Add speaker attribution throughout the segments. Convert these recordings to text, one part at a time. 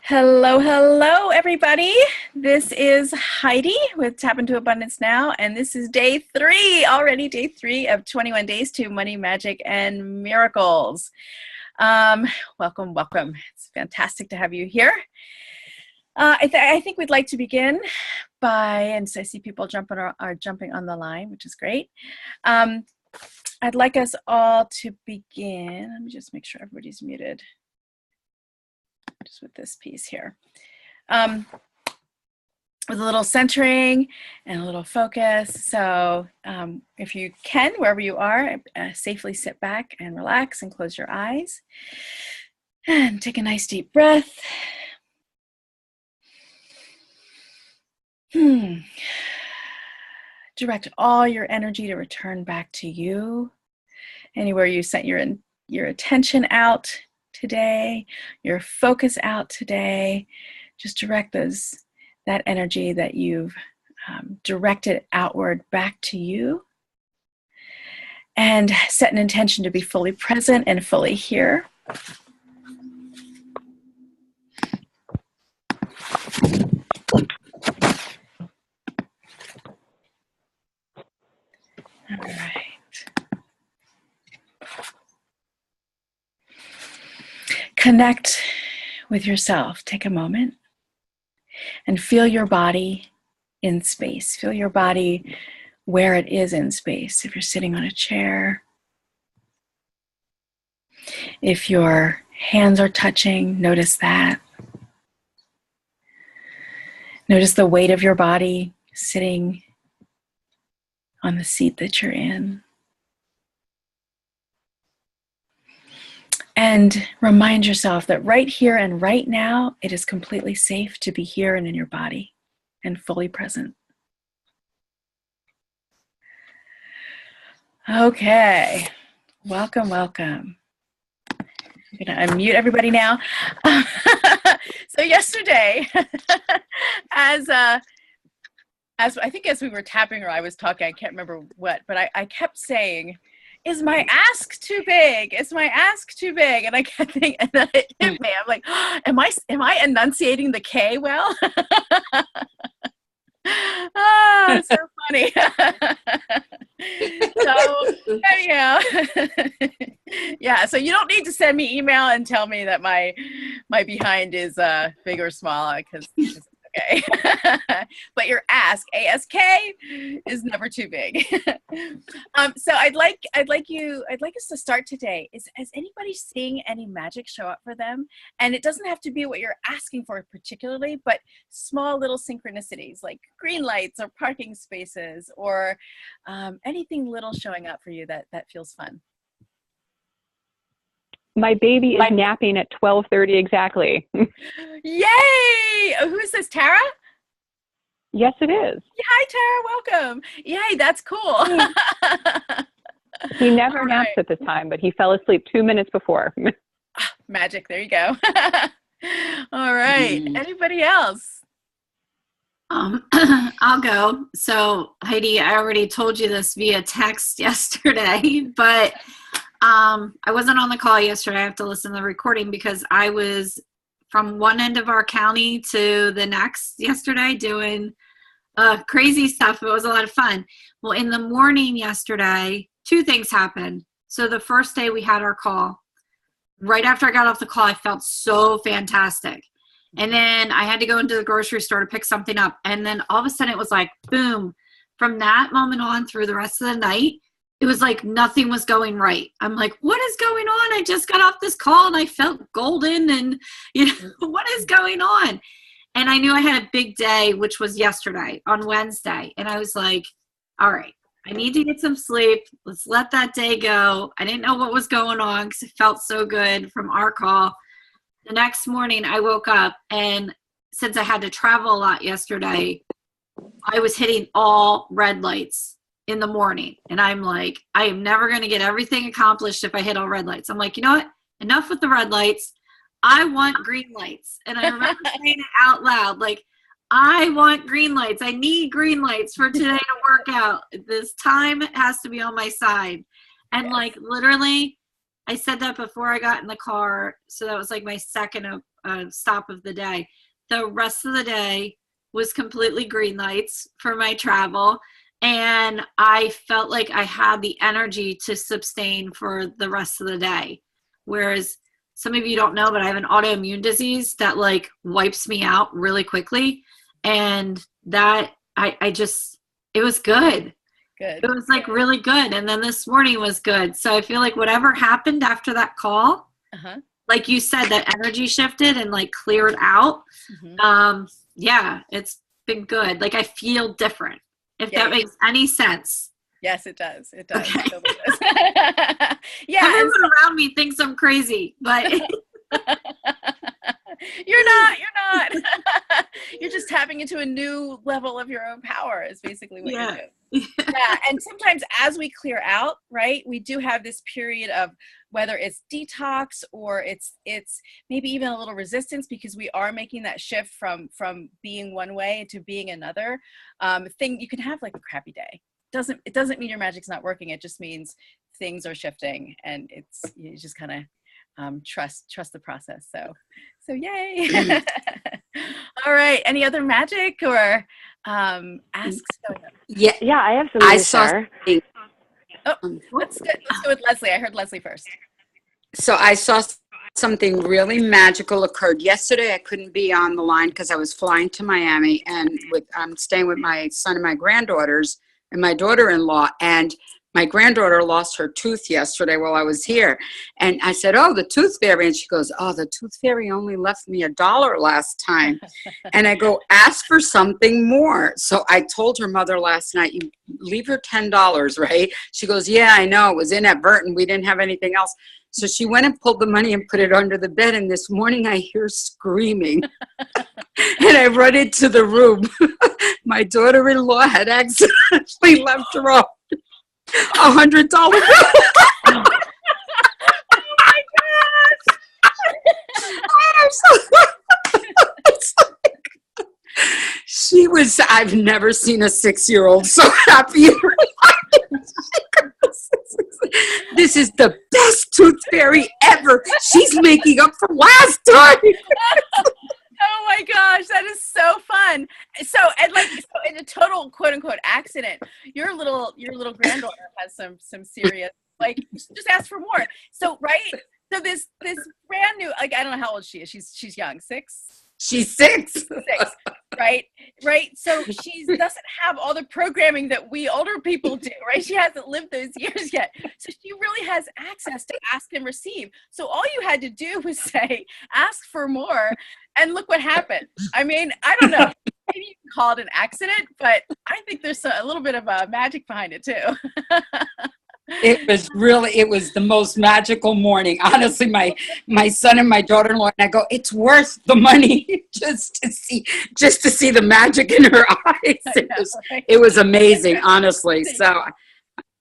Speaker 1: Hello, hello, everybody. This is Heidi with Tap into Abundance Now, and this is day 3, already day 3 of 21 days to money, magic, and miracles. Welcome, welcome. It's fantastic to have you here. I think we'd like to begin by, and so I see people are jumping on the line, which is great. I'd like us all to begin. Let me just make sure everybody's muted. Just with this piece here. With a little centering and a little focus. So if you can, wherever you are, safely sit back and relax and close your eyes. And take a nice deep breath. Direct all your energy to return back to you. Anywhere you sent your attention out today, your focus out today, just direct that energy that you've directed outward back to you, and set an intention to be fully present and fully here. All right. Connect with yourself. Take a moment and feel your body in space. Feel your body where it is in space. If you're sitting on a chair, if your hands are touching, notice that. Notice the weight of your body sitting on the seat that you're in. And remind yourself that right here and right now, it is completely safe to be here and in your body and fully present. Okay, welcome, welcome. I'm gonna unmute everybody now. So yesterday, as I think as we were tapping or I was talking, I can't remember what, but I kept saying, is my ask too big? Is my ask too big? And I kept thinking, and then it hit me. I'm like, oh, am I enunciating the K well? Oh, it's so funny. So anyhow, yeah. So you don't need to send me email and tell me that my behind is big or small, because it's okay. But your ask, ASK, is never too big. So I'd like us to start today. Is anybody seeing any magic show up for them? And it doesn't have to be what you're asking for particularly, but small little synchronicities like green lights or parking spaces or anything little showing up for you that feels fun.
Speaker 2: My baby is napping at 12:30 exactly.
Speaker 1: Yay! Oh, who is this, Tara?
Speaker 2: Yes, it is.
Speaker 1: Hi, Tara. Welcome. Yay, that's cool.
Speaker 2: He never naps at this time, but he fell asleep 2 minutes before.
Speaker 1: Magic. There you go. All right. Anybody else?
Speaker 3: I'll go. So, Heidi, I already told you this via text yesterday, but I wasn't on the call yesterday. I have to listen to the recording because I was from one end of our county to the next yesterday doing crazy stuff. It was a lot of fun. Well, in the morning yesterday, 2 things happened. So the first day we had our call, right after I got off the call, I felt so fantastic. And then I had to go into the grocery store to pick something up. And then all of a sudden it was like, boom, from that moment on through the rest of the night, it was like nothing was going right. I'm like, what is going on? I just got off this call and I felt golden and, what is going on? And I knew I had a big day, which was yesterday on Wednesday. And I was like, all right, I need to get some sleep. Let's let that day go. I didn't know what was going on because it felt so good from our call. The next morning I woke up, and since I had to travel a lot yesterday, I was hitting all red lights in the morning. And I'm like, I am never going to get everything accomplished if I hit all red lights. I'm like, you know what? Enough with the red lights. I want green lights. And I remember saying it out loud, like, I want green lights. I need green lights for today to work out. This time has to be on my side. And like literally I said that before I got in the car. So that was like my second stop of the day. The rest of the day was completely green lights for my travel. And I felt like I had the energy to sustain for the rest of the day. Whereas some of you don't know, but I have an autoimmune disease that like wipes me out really quickly. And that I just, it was good.
Speaker 1: Good.
Speaker 3: It was like really good. And then this morning was good. So I feel like whatever happened after that call, like you said, that energy shifted and like cleared out. Yeah, it's been good. Like I feel different, if that makes any sense.
Speaker 1: Yes, it does. It does.
Speaker 3: Okay.
Speaker 1: It totally does. Yeah.
Speaker 3: Everyone around me thinks I'm crazy, but
Speaker 1: you're not. You're just tapping into a new level of your own power is basically what you're doing. Yeah. And sometimes as we clear out, right, we do have this period of whether it's detox or it's maybe even a little resistance because we are making that shift from being one way to being another thing. You can have like a crappy day. It doesn't mean your magic's not working. It just means things are shifting and you just kind of trust the process. So yay. All right. Any other magic or asks going on?
Speaker 2: Yeah, I have something to share.
Speaker 1: Oh, let's go with Leslie. I heard Leslie first.
Speaker 4: So I saw something really magical occurred yesterday. I couldn't be on the line because I was flying to Miami and I'm staying with my son and my granddaughters and my daughter-in-law, and my granddaughter lost her tooth yesterday while I was here. And I said, oh, the tooth fairy. And she goes, oh, the tooth fairy only left me $1 last time. And I go, ask for something more. So I told her mother last night, you leave her $10, right? She goes, yeah, I know. It was inadvertent. We didn't have anything else. So she went and pulled the money and put it under the bed. And this morning I hear screaming. And I run into the room. My daughter-in-law had accidentally left her off $100 bill.
Speaker 1: Oh my gosh.
Speaker 4: She was, I've never seen a 6-year-old so happy. This is the best tooth fairy ever. She's making up for last time.
Speaker 1: Oh my gosh, that is so fun. So in a total quote unquote accident, your little granddaughter has some serious, like, just ask for more. So right, so this brand new, like, I don't know how old she is. She's young, 6.
Speaker 4: She's 6.
Speaker 1: Right. So she doesn't have all the programming that we older people do, right? She hasn't lived those years yet. So she really has access to ask and receive. So all you had to do was say, ask for more, and look what happened. I mean, I don't know. Maybe you can call it an accident, but I think there's a little bit of magic behind it too.
Speaker 4: It was the most magical morning. Honestly, my son and my daughter-in-law, and I go, it's worth the money just to see the magic in her eyes. It was amazing, honestly. So,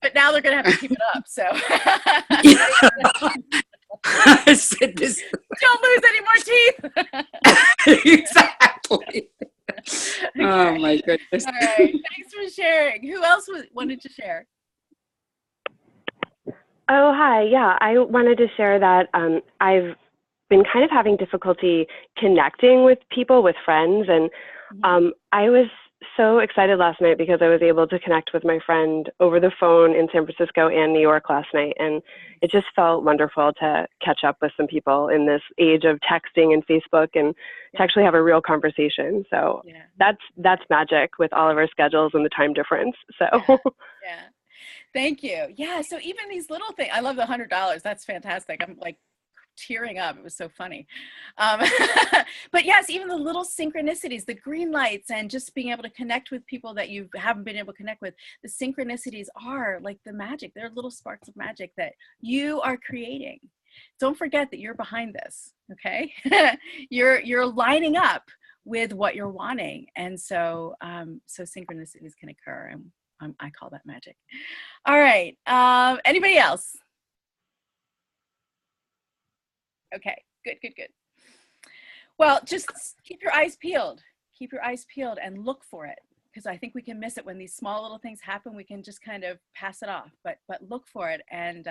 Speaker 1: but now they're going to have to keep it up. So,
Speaker 4: I said this.
Speaker 1: Don't lose any more teeth.
Speaker 4: Exactly.
Speaker 1: Okay.
Speaker 4: Oh my goodness.
Speaker 1: All right. Thanks for sharing. Who else wanted to share?
Speaker 2: Oh, hi. Yeah, I wanted to share that I've been kind of having difficulty connecting with people, with friends. And I was so excited last night because I was able to connect with my friend over the phone in San Francisco and New York last night. And it just felt wonderful to catch up with some people in this age of texting and Facebook and to actually have a real conversation. So that's magic with all of our schedules and the time difference. So
Speaker 1: yeah. Thank you. Yeah. So even these little things, I love the $100. That's fantastic. I'm like tearing up. It was so funny. But yes, even the little synchronicities, the green lights, and just being able to connect with people that you haven't been able to connect with, the synchronicities are like the magic. They're little sparks of magic that you are creating. Don't forget that you're behind this. Okay. You're lining up with what you're wanting. And so, so synchronicities can occur, and I call that magic. All right. Anybody else? Okay. Good. Well, just keep your eyes peeled. Keep your eyes peeled and look for it, because I think we can miss it when these small little things happen. We can just kind of pass it off. But look for it and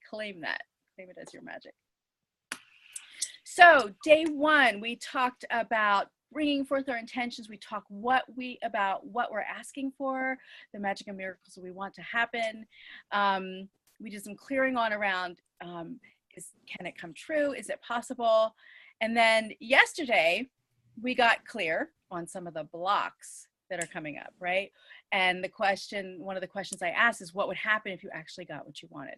Speaker 1: claim that. Claim it as your magic. So day one, we talked about bringing forth our intentions. We talked about what we're asking for, the magic and miracles that we want to happen. We did some clearing on around, can it come true? Is it possible? And then yesterday, we got clear on some of the blocks that are coming up, right? And one of the questions I asked is, what would happen if you actually got what you wanted?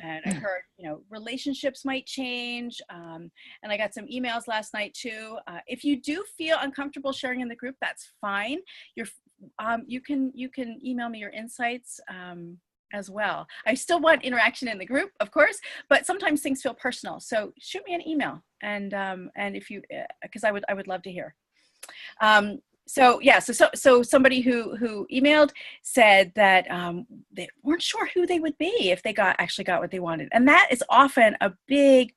Speaker 1: And I heard, relationships might change. And I got some emails last night too. If you do feel uncomfortable sharing in the group, that's fine. You can email me your insights as well. I still want interaction in the group, of course, but sometimes things feel personal. So shoot me an email, and if you, because I would love to hear. So somebody who emailed said that they weren't sure who they would be if they actually got what they wanted. And that is often a big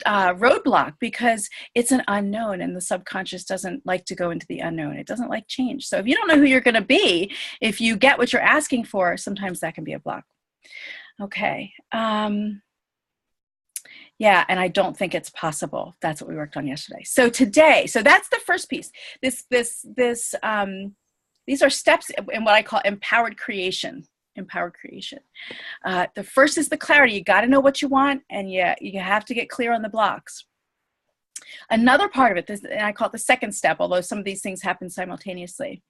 Speaker 1: roadblock, because it's an unknown, and the subconscious doesn't like to go into the unknown. It doesn't like change. So if you don't know who you're going to be, if you get what you're asking for, sometimes that can be a block. Okay. Yeah, and I don't think it's possible. That's what we worked on yesterday. So today, that's the first piece. These are steps in what I call empowered creation. Empowered creation. The first is the clarity. You got to know what you want, and you have to get clear on the blocks. Another part of it, and I call it the second step, although some of these things happen simultaneously,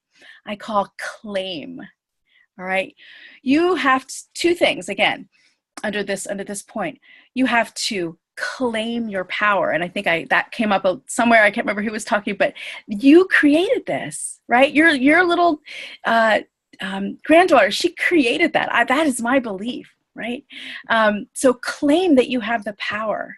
Speaker 1: I call claim. All right, you have two things again. Under this point, you have to claim your power. And I think that came up somewhere. I can't remember who was talking, but you created this, right? Your little granddaughter, she created that. That is my belief, right? So claim that you have the power.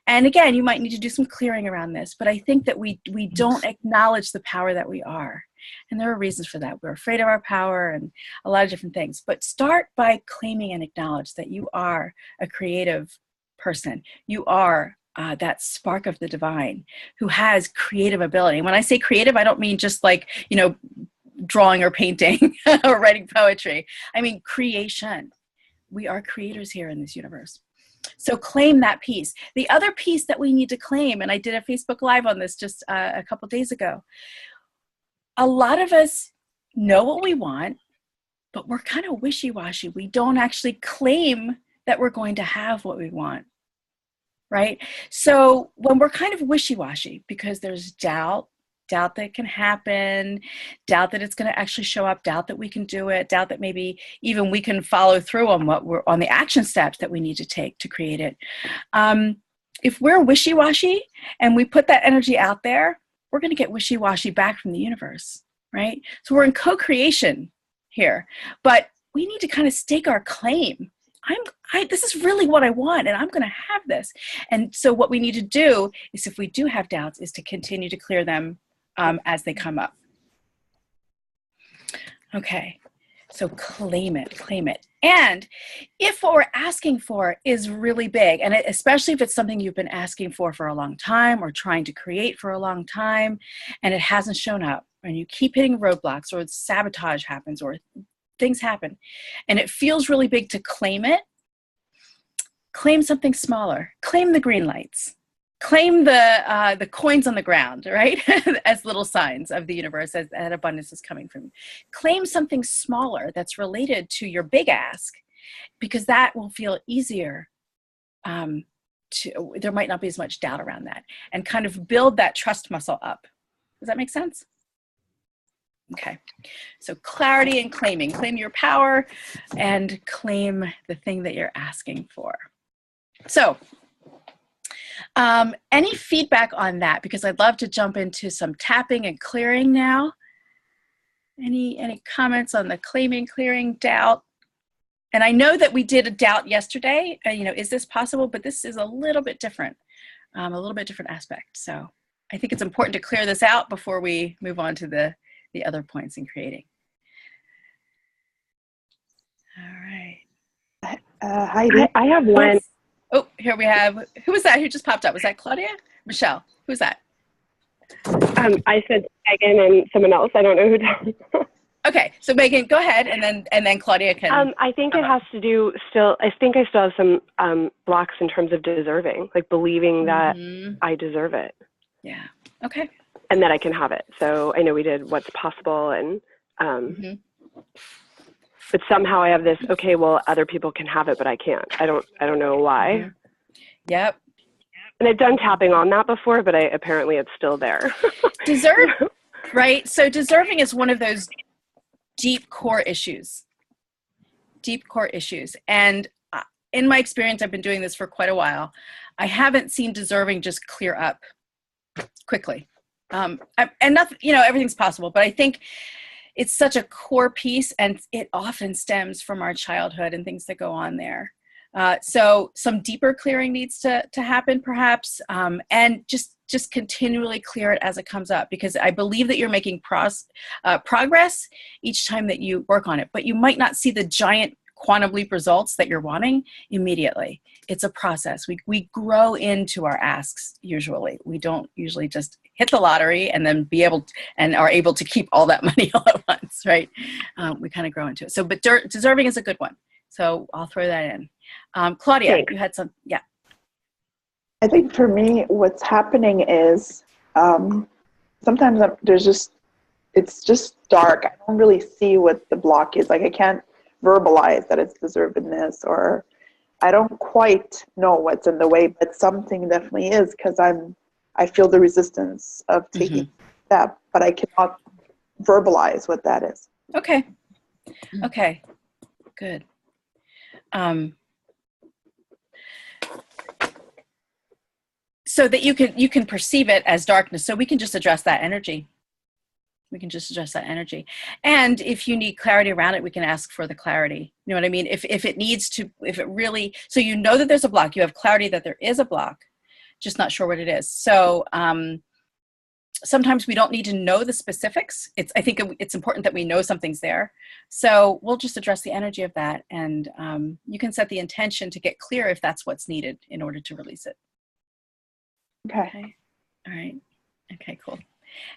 Speaker 1: And again, you might need to do some clearing around this, but I think that we don't acknowledge the power that we are. And there are reasons for that. We're afraid of our power and a lot of different things. But start by claiming and acknowledge that you are a creative person. You are that spark of the divine who has creative ability. And when I say creative, I don't mean just like, drawing or painting or writing poetry. I mean creation. We are creators here in this universe. So claim that piece. The other piece that we need to claim, and I did a Facebook Live on this just a couple days ago, a lot of us know what we want, but we're kind of wishy-washy. We don't actually claim that we're going to have what we want, right? So when we're kind of wishy-washy because there's doubt that it can happen, doubt that it's going to actually show up, doubt that we can do it, doubt that maybe even we can follow through on the action steps that we need to take to create it. If we're wishy-washy and we put that energy out there, we're going to get wishy-washy back from the universe, right? So we're in co-creation here, but we need to kind of stake our claim. This is really what I want, and I'm going to have this. And so what we need to do is, if we do have doubts, is to continue to clear them as they come up. Okay, so claim it. And if what we're asking for is really big, and especially if it's something you've been asking for a long time or trying to create for a long time, and it hasn't shown up, and you keep hitting roadblocks, or sabotage happens, or things happen, and it feels really big, to claim it, claim something smaller. Claim the green lights. Claim the coins on the ground, right? As little signs of the universe, as that abundance is coming from. Claim something smaller that's related to your big ask, because that will feel easier. There might not be as much doubt around that, and kind of build that trust muscle up. Does that make sense? Okay, so clarity and claiming. Claim your power and claim the thing that you're asking for. So, any feedback on that? Because I'd love to jump into some tapping and clearing now. Any comments on the claiming, clearing, doubt? And I know that we did a doubt yesterday. Is this possible? But this is a little bit different, aspect. So I think it's important to clear this out before we move on to the other points in creating. All right.
Speaker 2: Heidi, I have one.
Speaker 1: Oh, here we have, who was that? Who just popped up? Was that Claudia? Michelle, who's that?
Speaker 2: I said Megan and someone else. I don't know who.
Speaker 1: Okay, so Megan, go ahead, and then Claudia can.
Speaker 2: I think it has to do still. I think I still have some blocks in terms of deserving, like believing that I deserve it.
Speaker 1: Yeah. Okay.
Speaker 2: And that I can have it. So I know we did what's possible, and but somehow I have this. Okay, well, other people can have it, but I can't. I don't know why.
Speaker 1: Yep.
Speaker 2: And I've done tapping on that before, but apparently it's still there.
Speaker 1: Deserve, right? So deserving is one of those deep core issues. Deep core issues. And in my experience, I've been doing this for quite a while. I haven't seen deserving just clear up quickly. And nothing, everything's possible, but I think it's such a core piece, and it often stems from our childhood and things that go on there. So some deeper clearing needs to happen, perhaps, and just continually clear it as it comes up, because I believe that you're making progress each time that you work on it, but you might not see the giant quantum leap results that you're wanting immediately. It's a process. We grow into our asks usually. We don't usually just hit the lottery and then are able to keep all that money all at once, right? We kind of grow into it. So, but deserving is a good one. So I'll throw that in. Claudia,
Speaker 2: Thanks.
Speaker 1: You had some, yeah.
Speaker 5: I think for me, what's happening is sometimes it's just dark. I don't really see what the block is. Like I can't verbalize that it's deservedness, or I don't quite know what's in the way, but something definitely is, because I feel the resistance of taking a step, but I cannot verbalize what that is.
Speaker 1: Okay. Okay. Good. So that you can perceive it as darkness. So we can just address that energy. And if you need clarity around it, we can ask for the clarity. You know what I mean? If it really, so you know that there's a block, you have clarity that there is a block, just not sure what it is. So sometimes we don't need to know the specifics. I think it's important that we know something's there. So we'll just address the energy of that, and you can set the intention to get clear if that's what's needed in order to release it.
Speaker 5: Okay.
Speaker 1: All right. Okay, cool.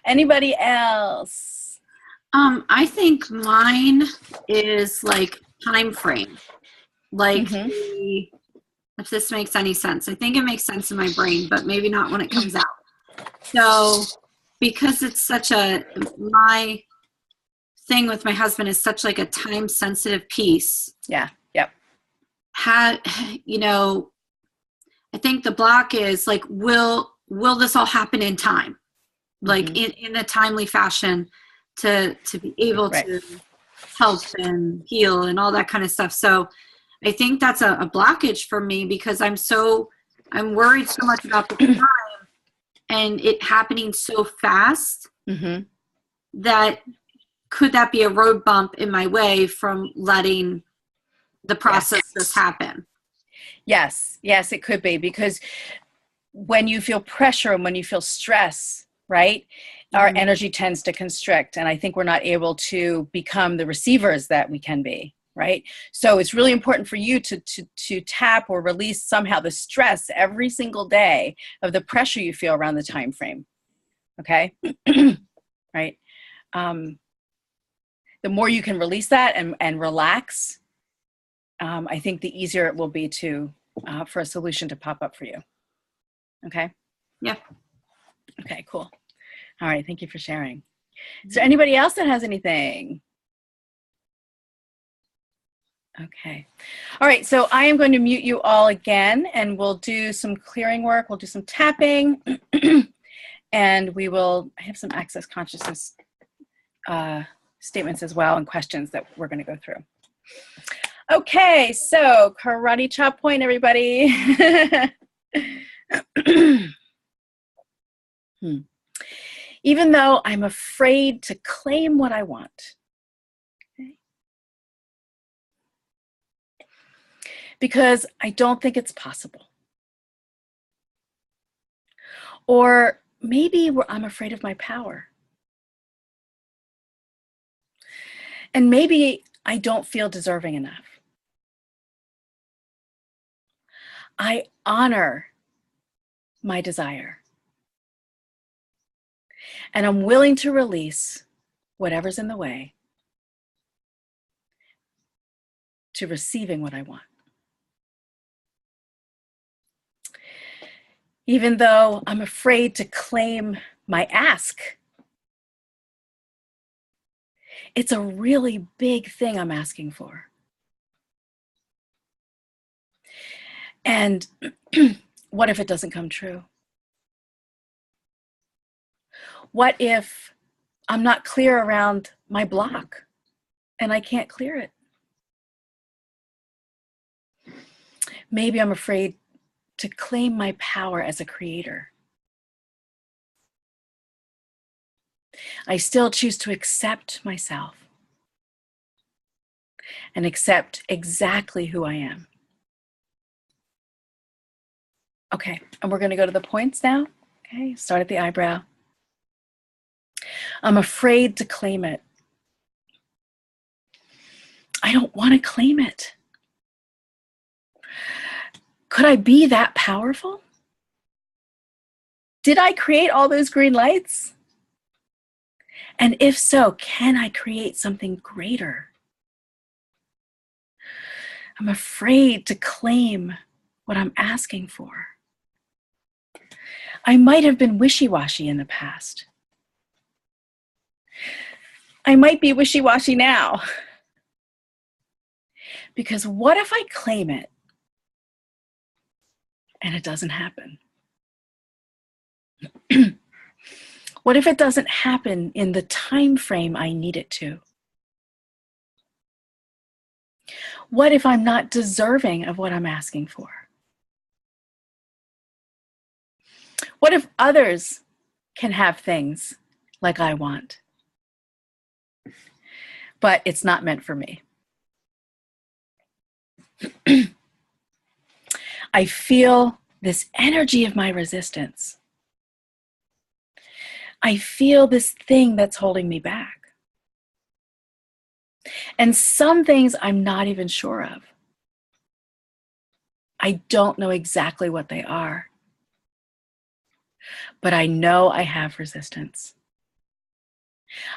Speaker 1: Anybody else?
Speaker 3: I think mine is like time frame. Like if this makes any sense. I think it makes sense in my brain, but maybe not when it comes out. So because it's my thing with my husband is such like a time sensitive piece.
Speaker 1: Yeah. Yep.
Speaker 3: I think the block is like, will this all happen in time? Like in a timely fashion to be able to help and heal and all that kind of stuff. So I think that's a blockage for me, because I'm worried so much about the time and it happening so fast that could that be a road bump in my way from letting the process just happen?
Speaker 1: Yes, it could be, because when you feel pressure and when you feel stress, right, our energy tends to constrict, and I think we're not able to become the receivers that we can be, right? So it's really important for you to tap or release somehow the stress every single day of the pressure you feel around the time frame. Okay, right? The more you can release that and relax, I think the easier it will be for a solution to pop up for you. Okay?
Speaker 3: Yeah.
Speaker 1: Okay, cool. All right, thank you for sharing. Is there anybody else that has anything? Okay. All right, so I am going to mute you all again, and we'll do some clearing work. We'll do some tapping, and I have some access consciousness statements as well, and questions that we're going to go through. Okay, so karate chop point, everybody. Even though I'm afraid to claim what I want. Okay. Because I don't think it's possible. Or maybe I'm afraid of my power. And maybe I don't feel deserving enough. I honor my desire. And I'm willing to release whatever's in the way to receiving what I want. Even though I'm afraid to claim my ask, it's a really big thing I'm asking for. And what if it doesn't come true? What if I'm not clear around my block and I can't clear it? Maybe I'm afraid to claim my power as a creator. I still choose to accept myself and accept exactly who I am. Okay, and we're going to go to the points now. Okay, start at the eyebrow. I'm afraid to claim it. I don't want to claim it. Could I be that powerful? Did I create all those green lights? And if so, can I create something greater? I'm afraid to claim what I'm asking for. I might have been wishy-washy in the past. I might be wishy-washy now. Because what if I claim it and it doesn't happen? What if it doesn't happen in the time frame I need it to? What if I'm not deserving of what I'm asking for? What if others can have things like I want, but it's not meant for me? I feel this energy of my resistance. I feel this thing that's holding me back. And some things I'm not even sure of. I don't know exactly what they are, but I know I have resistance.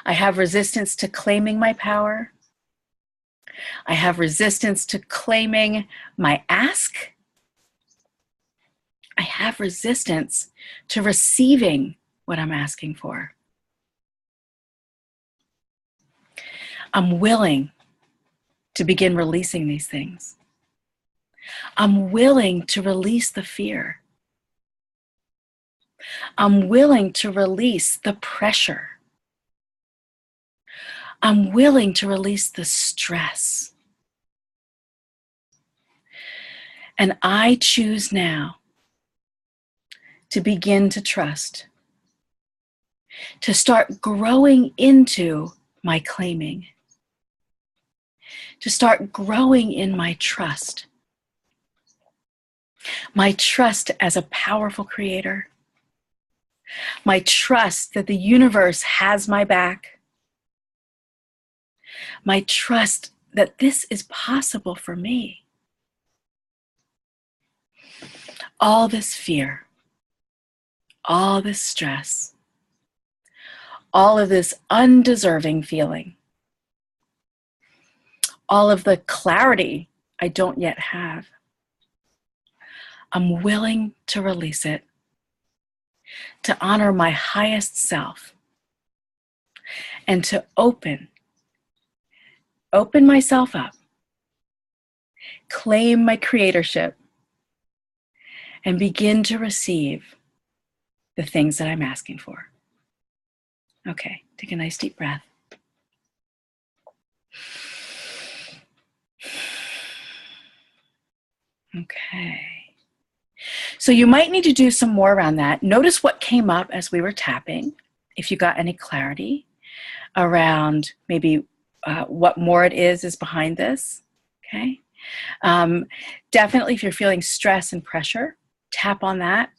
Speaker 1: I have resistance to claiming my power. I have resistance to claiming my ask. I have resistance to receiving what I'm asking for. I'm willing to begin releasing these things. I'm willing to release the fear. I'm willing to release the pressure. I'm willing to release the stress. And I choose now to begin to trust, to start growing into my claiming, to start growing in my trust as a powerful creator, my trust that the universe has my back, my trust that this is possible for me. All this fear, all this stress, all of this undeserving feeling, all of the clarity I don't yet have, I'm willing to release it, to honor my highest self, and to open myself up, claim my creatorship, and begin to receive the things that I'm asking for. Okay, take a nice deep breath. Okay. So you might need to do some more around that. Notice what came up as we were tapping, if you got any clarity around maybe what more it is behind this, okay? Definitely if you're feeling stress and pressure, tap on that,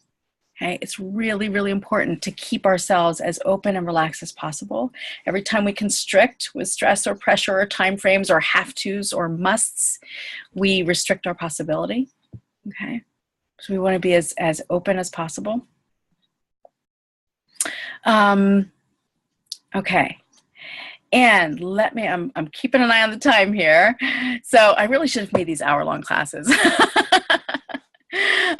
Speaker 1: okay? It's really, really important to keep ourselves as open and relaxed as possible. Every time we constrict with stress or pressure or time frames or have-tos or musts, we restrict our possibility, okay? So we want to be as open as possible. Okay. And I'm keeping an eye on the time here. So I really should have made these hour-long classes.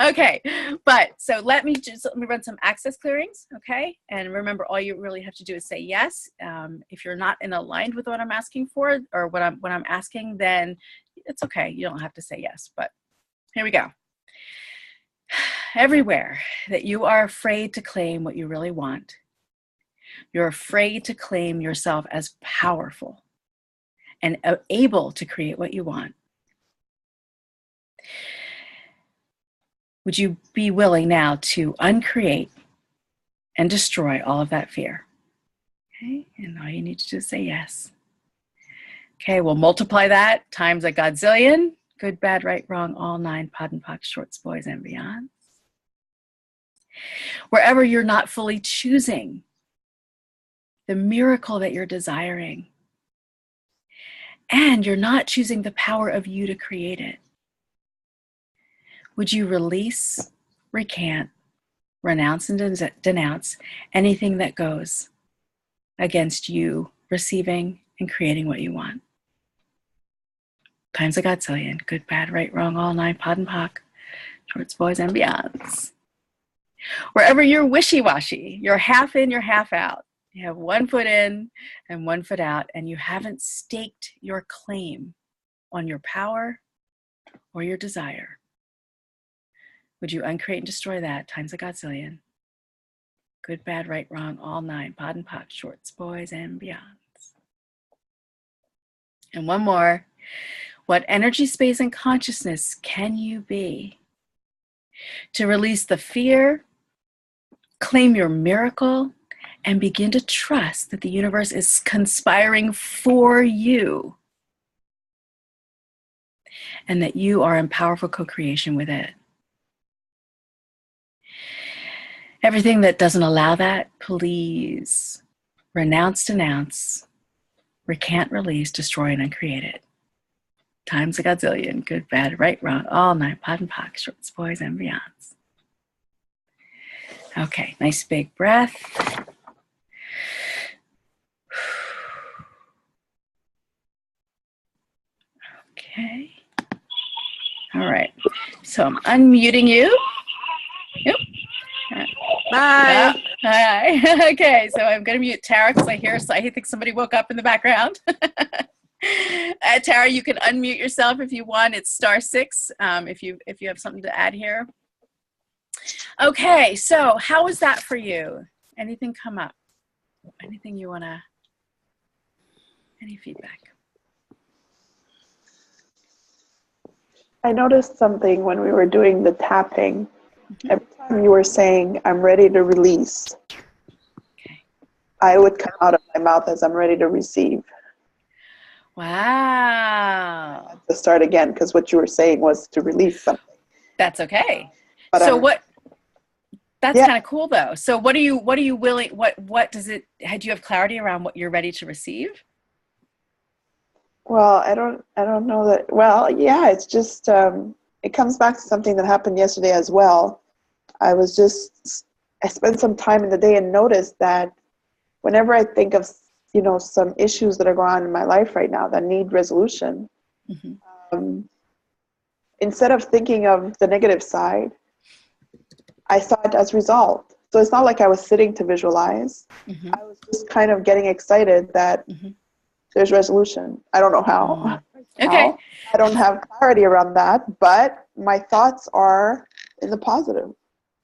Speaker 1: Okay, but so let me run some access clearings, okay? And remember, all you really have to do is say yes. If you're not aligned with what I'm asking for or what I'm asking, then it's okay. You don't have to say yes, but here we go. Everywhere that you are afraid to claim what you really want, you're afraid to claim yourself as powerful and able to create what you want. Would you be willing now to uncreate and destroy all of that fear? Okay, and all you need to do is say yes. Okay, we'll multiply that times a godzillion. Good, bad, right, wrong, all 9, pod and pox, shorts, boys, and beyond. Wherever you're not fully choosing the miracle that you're desiring, and you're not choosing the power of you to create it, would you release, recant, renounce, and denounce anything that goes against you receiving and creating what you want? Times a godzillion. Good, bad, right, wrong, all 9, pod and poc, shorts, boys, and beyonds. Wherever you're wishy-washy, you're half in, you're half out. You have 1 foot in and 1 foot out, and you haven't staked your claim on your power or your desire. Would you uncreate and destroy that times a godzillion? Good, bad, right, wrong, all 9, pod and poc, shorts, boys, and beyonds. And one more. What energy, space, and consciousness can you be to release the fear, claim your miracle, and begin to trust that the universe is conspiring for you and that you are in powerful co-creation with it? Everything that doesn't allow that, please renounce, denounce, recant, release, destroy, and uncreate it. Times a godzillion. Good, bad, right, wrong, all 9, pod and poc, shorts, boys, and beyonds. Okay, nice big breath. Okay. All right. So I'm unmuting you. Yep.
Speaker 4: Bye.
Speaker 1: Hi. Okay, so I'm going to mute Tara because I think somebody woke up in the background. Tara, you can unmute yourself if you want. It's *6 if you have something to add here. Okay, so how was that for you? Anything come up? Anything you want to, any feedback?
Speaker 5: I noticed something when we were doing the tapping.
Speaker 1: Mm-hmm.
Speaker 5: Every time you were saying, I'm ready to release,
Speaker 1: Okay.
Speaker 5: I would come out of my mouth as I'm ready to receive.
Speaker 1: Wow.
Speaker 5: To start again, because what you were saying was to release something.
Speaker 1: That's okay.
Speaker 5: But
Speaker 1: so that's kind of cool though. So what are you willing, what does it, do you have clarity around what you're ready to receive?
Speaker 5: Well, I don't know that. Well, yeah, it's just, it comes back to something that happened yesterday as well. I spent some time in the day and noticed that whenever I think of, some issues that are going on in my life right now that need resolution, mm-hmm. Instead of thinking of the negative side, I saw it as resolved. So it's not like I was sitting to visualize. Mm-hmm. I was just kind of getting excited that mm-hmm. there's resolution. I don't know how.
Speaker 1: Okay.
Speaker 5: I don't have clarity around that, but my thoughts are in the positive.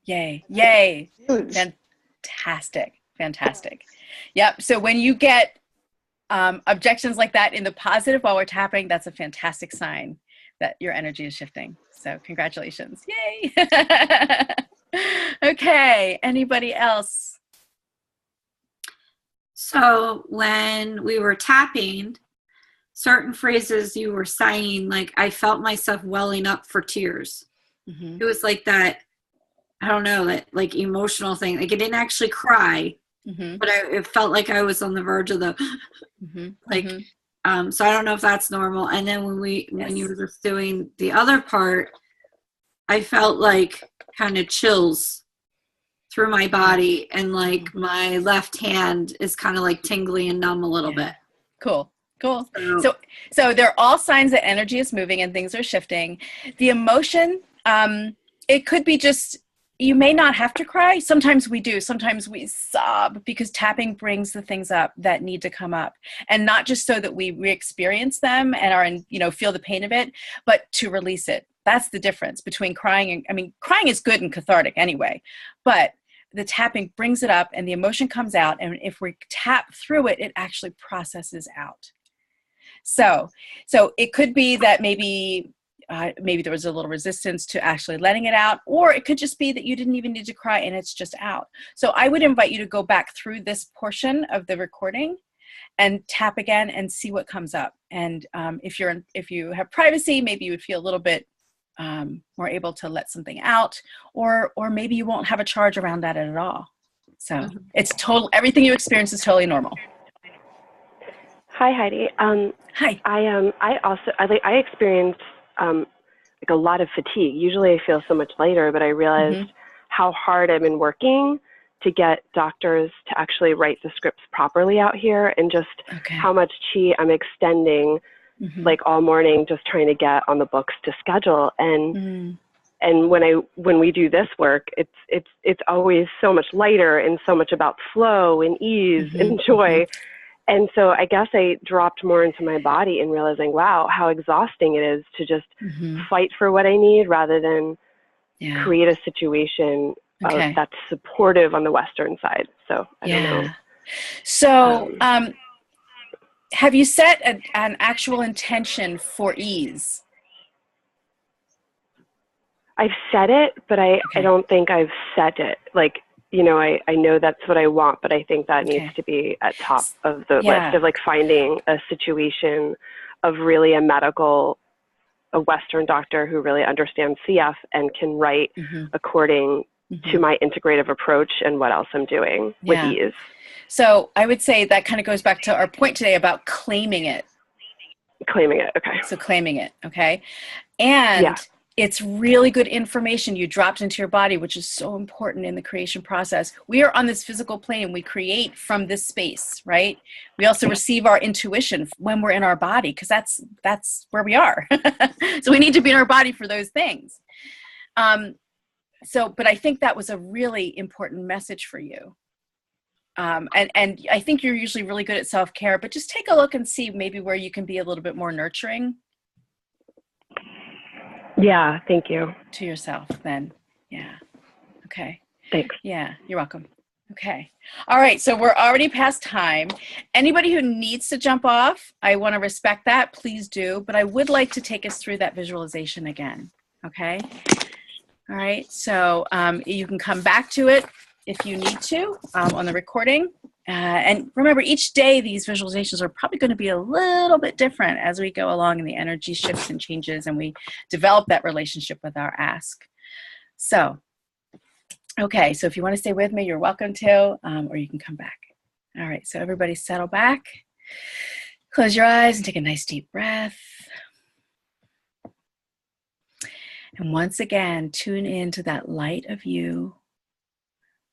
Speaker 1: Yay. Yay.
Speaker 5: Huge.
Speaker 1: Fantastic. Yep. So when you get objections like that in the positive while we're tapping, that's a fantastic sign that your energy is shifting. So congratulations. Yay. Okay. Anybody else?
Speaker 3: So when we were tapping, certain phrases you were saying, like, I felt myself welling up for tears. Mm-hmm. It was like that, I don't know, that like emotional thing. Like, I didn't actually cry, mm-hmm. but it felt like I was on the verge of the, mm-hmm. like, mm-hmm. So I don't know if that's normal. And then when you were just doing the other part, I felt like kind of chills through my body, and like my left hand is kind of like tingly and numb a little bit.
Speaker 1: Cool. Cool.
Speaker 3: So,
Speaker 1: So they're all signs that energy is moving and things are shifting. The emotion, it could be just, you may not have to cry. Sometimes we do. Sometimes we sob because tapping brings the things up that need to come up, and not just so that we re-experience them and are in, feel the pain of it, but to release it. That's the difference between crying and, I mean, crying is good and cathartic anyway, but the tapping brings it up and the emotion comes out. And if we tap through it, it actually processes out. So it could be that maybe there was a little resistance to actually letting it out, or it could just be that you didn't even need to cry and it's just out. So I would invite you to go back through this portion of the recording and tap again and see what comes up. And if you have privacy, maybe you would feel a little bit more able to let something out, or maybe you won't have a charge around that at all. So it's everything you experience is totally normal.
Speaker 2: Hi, Heidi.
Speaker 1: Hi.
Speaker 2: I experienced like a lot of fatigue. Usually I feel so much lighter, but I realized how hard I've been working to get doctors to actually write the scripts properly out here, and just how much chi I'm extending like all morning, just trying to get on the books to schedule. And when we do this work, it's always so much lighter and so much about flow and ease and joy. And so I guess I dropped more into my body and realizing, wow, how exhausting it is to just fight for what I need rather than create a situation that's supportive on the Western side. So I don't know.
Speaker 1: So have you set an actual intention for ease?
Speaker 2: I've set it, but I don't think I've set it. Like, I know that's what I want, but I think that needs to be at top of the list of like finding a situation of really a Western doctor who really understands CF and can write according to my integrative approach and what else I'm doing with ease.
Speaker 1: So I would say that kind of goes back to our point today about claiming it.
Speaker 2: Claiming it, okay.
Speaker 1: So claiming it, okay. And it's really good information you dropped into your body, which is so important in the creation process. We are on this physical plane. We create from this space, right? We also receive our intuition when we're in our body, because that's where we are. So we need to be in our body for those things. But I think that was a really important message for you. And I think you're usually really good at self-care, but just take a look and see maybe where you can be a little bit more nurturing.
Speaker 2: Yeah, thank you.
Speaker 1: To yourself then. Yeah. Okay.
Speaker 2: Thanks.
Speaker 1: Yeah, you're welcome. Okay. All right. So we're already past time. Anybody who needs to jump off, I want to respect that. Please do. But I would like to take us through that visualization again. Okay. All right. So you can come back to it if you need to on the recording. And remember, each day these visualizations are probably going to be a little bit different as we go along and the energy shifts and changes and we develop that relationship with our ask. So, okay, so if you want to stay with me, you're welcome to, or you can come back. All right, so everybody settle back. Close your eyes and take a nice deep breath. And once again, tune into that light of you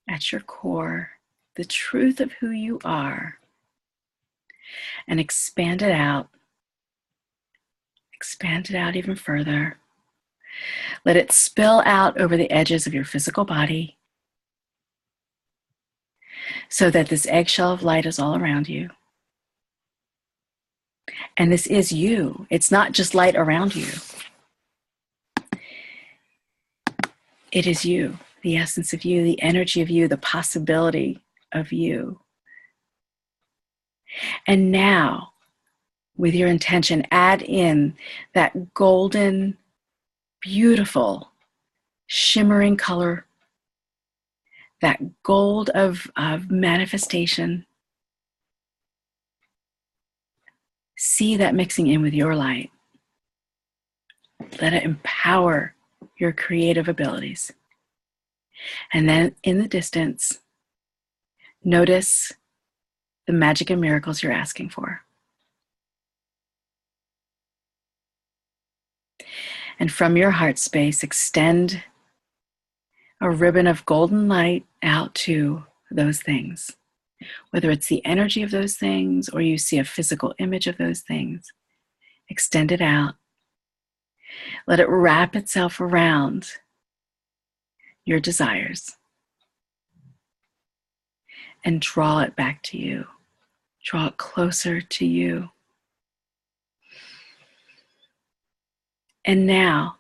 Speaker 1: at your core, the truth of who you are, and expand it out. Expand it out even further. Let it spill out over the edges of your physical body so that this eggshell of light is all around you. And this is you. It's not just light around you. It is you, the essence of you, the energy of you, the possibility of you. And now, with your intention, add in that golden, beautiful, shimmering color, that gold of manifestation. See that mixing in with your light. Let it empower your creative abilities. And then in the distance, notice the magic and miracles you're asking for. And from your heart space, extend a ribbon of golden light out to those things. whether it's the energy of those things or you see a physical image of those things. Extend it out. Let it wrap itself around your desires and draw it back to you. Draw it closer to you. And now,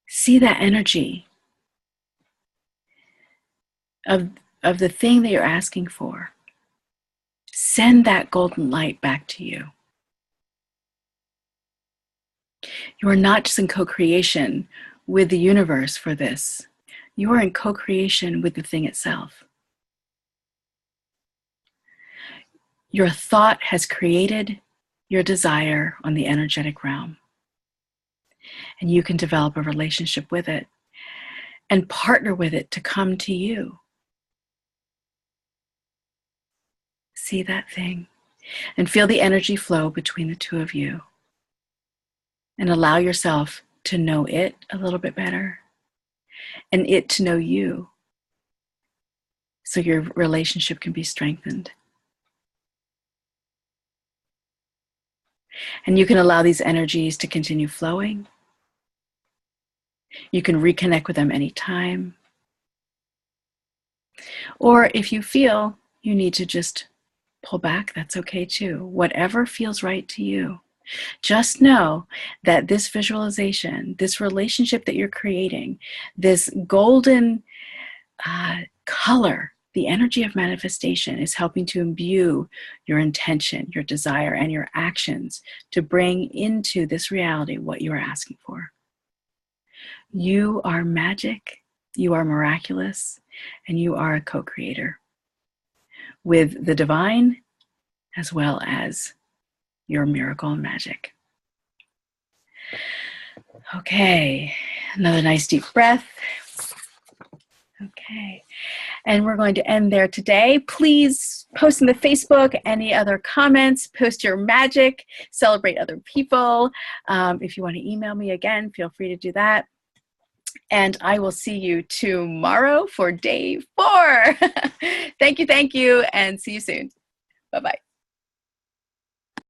Speaker 1: see that energy of the thing that you're asking for. Send that golden light back to you. You are not just in co-creation with the universe for this. You are in co-creation with the thing itself. Your thought has created your desire on the energetic realm. And you can develop a relationship with it and partner with it to come to you. See that thing and feel the energy flow between the two of you. And allow yourself to know it a little bit better and it to know you so your relationship can be strengthened. And you can allow these energies to continue flowing. You can reconnect with them anytime. Or if you feel you need to just pull back, that's okay too. Whatever feels right to you. Just know that this visualization, this relationship that you're creating, this golden color, the energy of manifestation is helping to imbue your intention, your desire, and your actions to bring into this reality what you are asking for. You are magic, you are miraculous, and you are a co-creator with the divine as well as your miracle and magic. Okay, another nice deep breath. Okay, and we're going to end there today. Please post in the Facebook any other comments, post your magic, celebrate other people. If you want to email me again, feel free to do that. And I will see you tomorrow for day 4. Thank you, and see you soon. Bye-bye.